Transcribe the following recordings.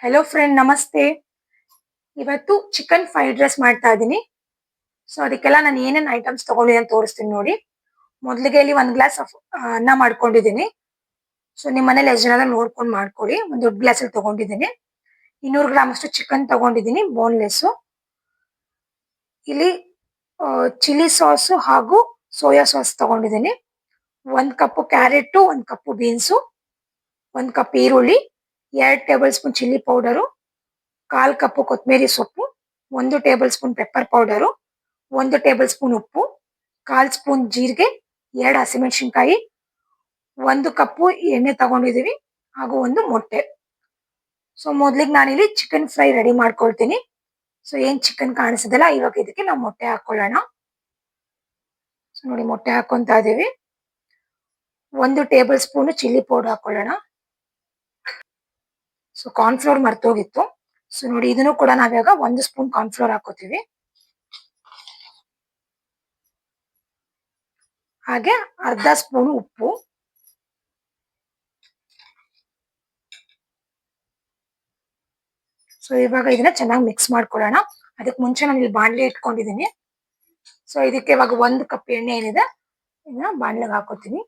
Hello friend, ನಮಸ್ತೆ. ಇವತ್ತು chicken fried rice ಮಾಡ್ತಾ ಇದ್ದೀನಿ. ಸೊ ಅದಕ್ಕೆಲ್ಲ ನಾನು ಏನೇನು ಐಟಮ್ಸ್ ತಗೊಂಡಿದ್ದೀನಿ ಅಂತ ತೋರಿಸ್ತೀನಿ ನೋಡಿ. ಮೊದಲಿಗೆ ಇಲ್ಲಿ 1 ಗ್ಲಾಸ್ ಅನ್ನ ಮಾಡ್ಕೊಂಡಿದ್ದೀನಿ. ಸೊ ನಿಮ್ಮ ಮನೇಲಿ ಎಷ್ಟು ಜನ ನೋಡ್ಕೊಂಡು ಮಾಡ್ಕೊಳ್ಳಿ. ಒಂದು ದೊಡ್ಡ ಗ್ಲಾಸಲ್ಲಿ ತಗೊಂಡಿದ್ದೀನಿ. 200 ಗ್ರಾಮ್ ಅಷ್ಟು ಚಿಕನ್ ತಗೊಂಡಿದ್ದೀನಿ, ಬೋನ್ಲೆಸ್ಸು. ಇಲ್ಲಿ ಚಿಲ್ಲಿ ಸಾಸು ಹಾಗೂ ಸೋಯಾ ಸಾಸ್ ತಗೊಂಡಿದ್ದೀನಿ. 1 cup carrot, 1 cup beans, 1 cup ಈರುಳ್ಳಿ, 2 table spoon chilli powder, 1/4 cup ಕೊತ್ತಂಬರಿ ಸೊಪ್ಪು, 1 table spoon pepper powder, 1 table spoon ಉಪ್ಪು, 1/4 ಸ್ಪೂನ್ ಜೀರಿಗೆ, 2 ಹಸಿಮೆಣಸಿನ್ಕಾಯಿ, 1 ಕಪ್ ಎಣ್ಣೆ ತಗೊಂಡಿದ್ದೀವಿ ಹಾಗೂ 1 ಮೊಟ್ಟೆ. ಸೊ ಮೊದ್ಲಿಗೆ ನಾನಿಲ್ಲಿ ಚಿಕನ್ ಫ್ರೈ ರೆಡಿ ಮಾಡ್ಕೊಳ್ತೀನಿ. ಸೊ ಏನ್ ಚಿಕನ್ ಕಾಣಿಸಿದಲ್ಲ, ಇವಾಗ ಇದಕ್ಕೆ ನಾವು ಮೊಟ್ಟೆ ಹಾಕೊಳ್ಳೋಣ. ಸೊ ನೋಡಿ, ಮೊಟ್ಟೆ ಹಾಕೊಂತಾ ಇದೀವಿ. 1 ಟೇಬಲ್ ಸ್ಪೂನ್ ಚಿಲ್ಲಿ ಪೌಡರ್ ಹಾಕೊಳ್ಳೋಣ. ಸೊ ಕಾರ್ನ್ಫ್ಲೋರ್ ಮರ್ತೋಗಿತ್ತು. ಸೊ ನೋಡಿ, ಇದನ್ನು ಕೂಡ ನಾವಿವಾಗ 1 ಸ್ಪೂನ್ ಕಾರ್ನ್ಫ್ಲೋರ್ ಹಾಕೋತೀವಿ. ಹಾಗೆ 1/2 ಸ್ಪೂನ್ ಉಪ್ಪು. ಸೊ ಇವಾಗ ಇದನ್ನ ಚೆನ್ನಾಗಿ ಮಿಕ್ಸ್ ಮಾಡ್ಕೊಳ್ಳೋಣ. ಅದಕ್ಕೆ ಮುಂಚೆ ನಾನು ಇಲ್ಲಿ ಬಾಣಲೆ ಇಟ್ಕೊಂಡಿದ್ದೀನಿ. ಸೊ ಇದಕ್ಕೆ ಇವಾಗ 1 ಕಪ್ ಎಣ್ಣೆ ಏನಿದೆ ಇದನ್ನ ಬಾಣಲೆಗೆ ಹಾಕೋತೀನಿ.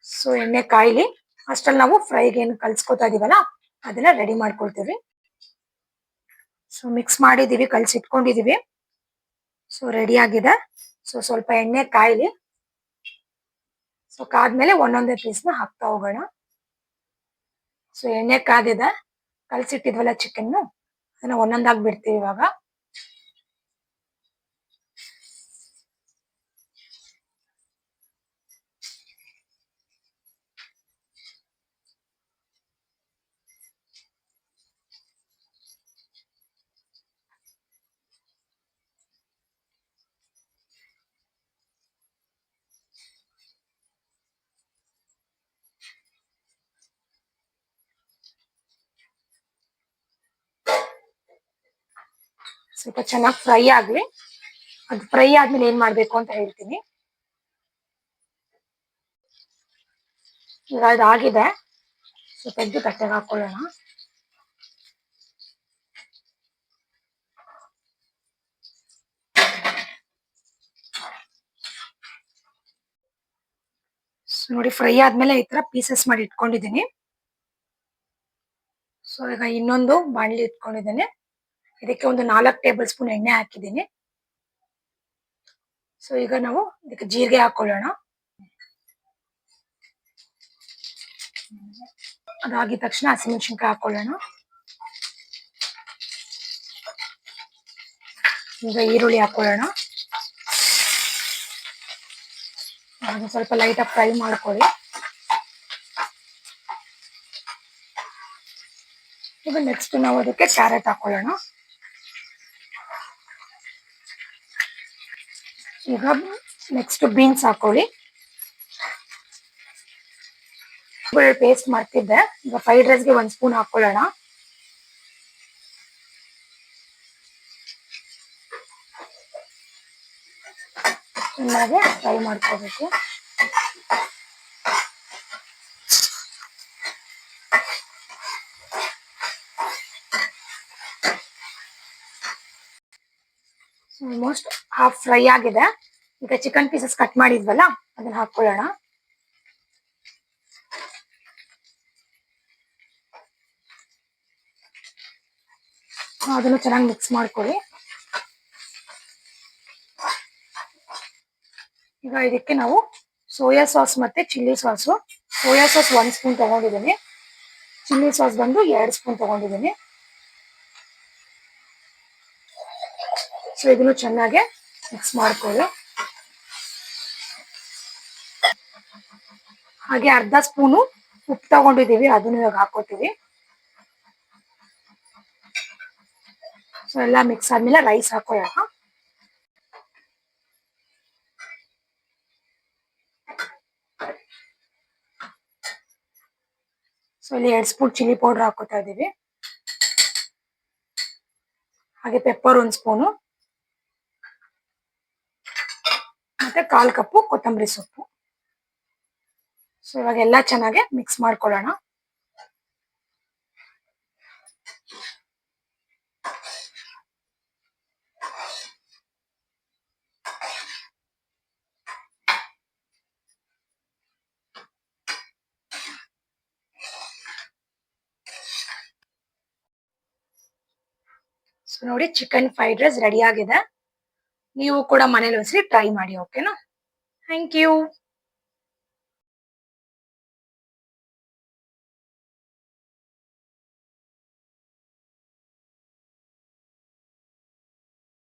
ಸೊ ಎಣ್ಣೆ ಕಾಯಿಲಿ. ಅಷ್ಟ್ರಲ್ಲಿ ನಾವು ಫ್ರೈಗೆ ಏನು ಕಲ್ಸ್ಕೊತಾ ಇದೀವಲ್ಲ ಅದನ್ನ ರೆಡಿ ಮಾಡ್ಕೊಳ್ತೀವಿ. ಸೊ ಮಿಕ್ಸ್ ಮಾಡಿದೀವಿ, ಕಲ್ಸಿಟ್ಕೊಂಡಿದೀವಿ. ಸೊ ರೆಡಿ ಆಗಿದೆ. ಸೊ ಸ್ವಲ್ಪ ಎಣ್ಣೆ ಕಾಯಿಲಿ. ಸೊ ಕಾದ್ಮೇಲೆ ಒಂದೊಂದೇ ಪೀಸ್ನ ಹಾಕ್ತಾ ಹೋಗೋಣ. ಸೊ ಎಣ್ಣೆ ಕಾದಿದೆ. ಕಲ್ಸಿಟ್ಟಿದ್ವಲ್ಲ ಚಿಕನ್, ಅದನ್ನ ಒಂದೊಂದಾಗಿ ಬಿಡ್ತೀವಿ ಇವಾಗ. ಸ್ವಲ್ಪ ಚೆನ್ನಾಗಿ ಫ್ರೈ ಆಗ್ಲಿ. ಅದು ಫ್ರೈ ಆದ್ಮೇಲೆ ಏನ್ ಮಾಡ್ಬೇಕು ಅಂತ ಹೇಳ್ತೀನಿ. ಈಗ ಅದಾಗಿದೆ. ಸೊ ತೆಗೆದು ತಟ್ಟೆಗೆ ಹಾಕೊಳ್ಳೋಣ. ಸೊ ನೋಡಿ, ಫ್ರೈ ಆದ್ಮೇಲೆ ಈ ತರ ಪೀಸಸ್ ಮಾಡಿ ಇಟ್ಕೊಂಡಿದ್ದೀನಿ. ಸೊ ಈಗ ಇನ್ನೊಂದು ಬಾಣಲಿ ಇಟ್ಕೊಂಡಿದ್ದೀನಿ. ಇದಕ್ಕೆ ಒಂದು 4 ಟೇಬಲ್ ಸ್ಪೂನ್ ಎಣ್ಣೆ ಹಾಕಿದ್ದೀನಿ. ಸೊ ಈಗ ನಾವು ಇದಕ್ಕೆ ಜೀರಿಗೆ ಹಾಕೊಳ್ಳೋಣ. ಅದಾಗಿದ ತಕ್ಷಣ ಹಸಿಮೆಣಸಿನ್ಕಾಯಿ ಹಾಕೊಳ್ಳೋಣ. ಈಗ ಈರುಳ್ಳಿ ಹಾಕೊಳ್ಳೋಣ. ಹಾಗೆ ಸ್ವಲ್ಪ ಲೈಟಾಗಿ ಫ್ರೈ ಮಾಡ್ಕೊಳ್ಳಿ. ಈಗ ನೆಕ್ಸ್ಟ್ ನಾವು ಅದಕ್ಕೆ ಕ್ಯಾರೆಟ್ ಹಾಕೊಳ್ಳೋಣ. ಈಗ ನೆಕ್ಸ್ಟ್ ಬೀನ್ಸ್ ಹಾಕೊಳ್ಳಿ. ಪೇಸ್ಟ್ ಮಾಡ್ತಿದ್ದೆ. ಈಗ ಫ್ರೈಡ್ ರೈಸ್ಗೆ 1 ಸ್ಪೂನ್ ಹಾಕೊಳ್ಳೋಣ. ಚೆನ್ನಾಗಿ ಫ್ರೈ ಮಾಡ್ಕೋಬೇಕು. ಆಲ್ಮೋಸ್ಟ್ ಹಾಫ್ ಫ್ರೈ ಆಗಿದೆ. ಈಗ ಚಿಕನ್ ಪೀಸಸ್ ಕಟ್ ಮಾಡಿದ್ವಲ್ಲ ಅದನ್ನ ಹಾಕೊಳ್ಳೋಣ. ಅದನ್ನು ಚೆನ್ನಾಗಿ ಮಿಕ್ಸ್ ಮಾಡ್ಕೊಳ್ಳಿ. ಈಗ ಇದಕ್ಕೆ ನಾವು ಸೋಯಾ ಸಾಸ್ ಮತ್ತೆ chilli sauce. Soya sauce 1 spoon ತಗೊಂಡಿದ್ದೀನಿ. ಚಿಲ್ಲಿ ಸಾಸ್ ಬಂದು 2 ಸ್ಪೂನ್ ತಗೊಂಡಿದ್ದೀನಿ. ಸೊ ಇದನ್ನು ಚೆನ್ನಾಗಿ ಮಿಕ್ಸ್ ಮಾಡ್ಕೊಳ್ಳಿ. ಹಾಗೆ 1/2 ಸ್ಪೂನು ಉಪ್ಪು ತಗೊಂಡಿದ್ದೀವಿ, ಅದನ್ನು ಇವಾಗ ಹಾಕೋತೀವಿ. ಸೊ ಎಲ್ಲ ಮಿಕ್ಸ್ ಆದ್ಮೇಲೆ ರೈಸ್ ಹಾಕೊಳ್ಳೋಣ. ಸೊ ಇಲ್ಲಿ 2 ಸ್ಪೂನ್ ಚಿಲ್ಲಿ ಪೌಡರ್ ಹಾಕೋತಾ ಇದೀವಿ. ಹಾಗೆ ಪೆಪ್ಪರ್ 1 ಸ್ಪೂನು, ಮತ್ತೆ ಮತ್ತೆ 1/4 ಕಪ್ಪು ಕೊತ್ತಂಬರಿ ಸೊಪ್ಪು. ಸೊ ಇವಾಗ ಎಲ್ಲ ಚೆನ್ನಾಗಿ ಮಿಕ್ಸ್ ಮಾಡ್ಕೊಳ್ಳೋಣ. ಸೊ ನೋಡಿ, ಚಿಕನ್ ಫ್ರೈಡ್ ರೈಸ್ ರೆಡಿ ಆಗಿದೆ. ನೀವು ಕೂಡ ಮನೇಲಿ ಒಂದ್ಸರಿ ಟ್ರೈ ಮಾಡಿ. ಓಕೆನಾ? Thank you.